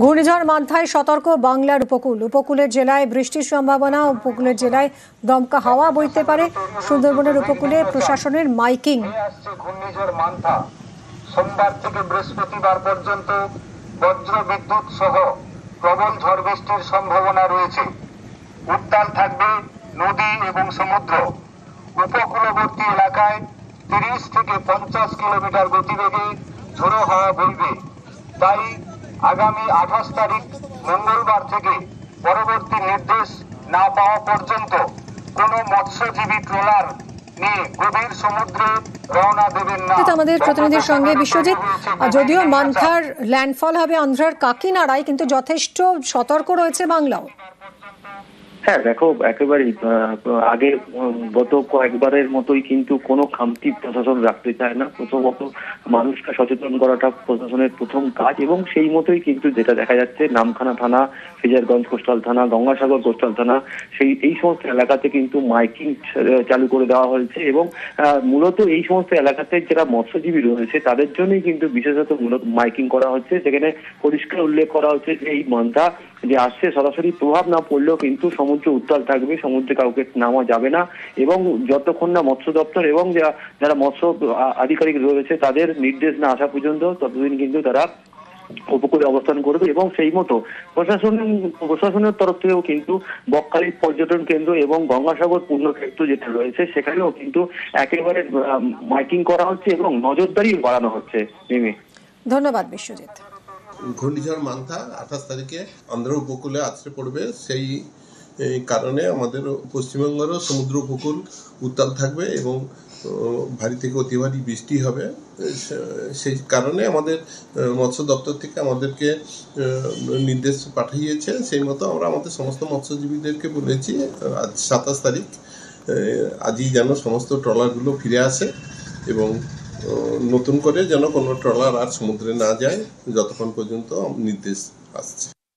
ঘূর্ণিঝড় মান্থায় সতর্ক বাংলার উপকূলের জেলায় বৃষ্টির সম্ভাবনা। উপকূলের জেলায় দমকা হাওয়া বইতে পারে। সুন্দরবনের উপকূলে প্রশাসনের মাইকিং। ঘূর্ণিঝড় মান্থা সোমবার থেকে বৃহস্পতিবার পর্যন্ত বজ্র বিদ্যুৎ সহ প্রবল ঝড় বৃষ্টির সম্ভাবনা রয়েছে। উত্তাল থাকবে নদী এবং সমুদ্র। উপকূলবর্তী এলাকায় 30 থেকে 50 কিলোমিটার গতিবেগে ঝোড়ো হাওয়া বইবে। তাই আগামী 28 তারিখ মঙ্গলবার থেকে পরবর্তী নির্দেশ না পাওয়া পর্যন্ত কোনো মৎস্যজীবী ট্রলার নিয়ে গভীর সমুদ্রে রওনা দেবেন না। আমাদের প্রতিনিধির সঙ্গে বিশ্বজিৎ, যদিও মান্থার ল্যান্ডফল হবে আন্ধ্রার কাকিনাড়ায়, কিন্তু যথেষ্ট সতর্ক রয়েছে বাংলাও। হ্যাঁ দেখো, একেবারেই আগে গত কয়েকবারের মতোই কিন্তু কোনো খামতি প্রশাসন রাখতে চায় না। প্রথমত মানুষকে সচেতন করাটা প্রশাসনের প্রথম কাজ, এবং সেই মতোই কিন্তু যেটা দেখা যাচ্ছে নামখানা থানা, ফ্রেজারগঞ্জ কোস্টাল থানা, গঙ্গাসাগর কোস্টাল থানা, এই সমস্ত এলাকাতে কিন্তু মাইকিং চালু করে দেওয়া হয়েছে। এবং মূলত এই সমস্ত এলাকাতে যারা মৎস্যজীবী রয়েছে তাদের জন্যই কিন্তু বিশেষত মূলত মাইকিং করা হচ্ছে। সেখানে পরিষ্কার উল্লেখ করা হচ্ছে যে এই মান্থা যে আসছে সরাসরি প্রভাব না পড়লেও কিন্তু সমুদ্র উত্তাল থাকবে, সমুদ্রে কাউকে নামা যাবে না, এবং যতক্ষণ না মৎস্য দপ্তর এবং যারা মৎস্য আধিকারিক রয়েছে তাদের নির্দেশ না আসা পর্যন্ত ততদিন কিন্তু তারা উপকূলে অবস্থান করবে। এবং সেই মতো প্রশাসনের তরফ থেকেও কিন্তু বকখালি পর্যটন কেন্দ্র এবং গঙ্গাসাগর পুণ্যক্ষেত্র যেটা রয়েছে সেখানেও কিন্তু একেবারে মাইকিং করা হচ্ছে এবং নজরদারি বাড়ানো হচ্ছে। ধন্যবাদ বিশ্বজিৎ। ঘূর্ণিঝড় মান্থা 28 তারিখে আন্ধ্র উপকূলে আছড়ে পড়বে। সেই কারণে আমাদের পশ্চিমবঙ্গেরও সমুদ্র উপকূল উত্তাল থাকবে এবং ভারী থেকে অতি ভারী বৃষ্টি হবে। সেই কারণে আমাদের মৎস্য দপ্তর থেকে আমাদেরকে নির্দেশ পাঠিয়েছে। সেই মতো আমরা আমাদের সমস্ত মৎস্যজীবীদেরকে বলেছি আজ 27 তারিখ আজই যেন সমস্ত ট্রলারগুলো ফিরে আসে এবং নতুন করে যেন কোনো ট্রলার আর সমুদ্রে না যায় যতক্ষণ পর্যন্ত নির্দেশ আসছে।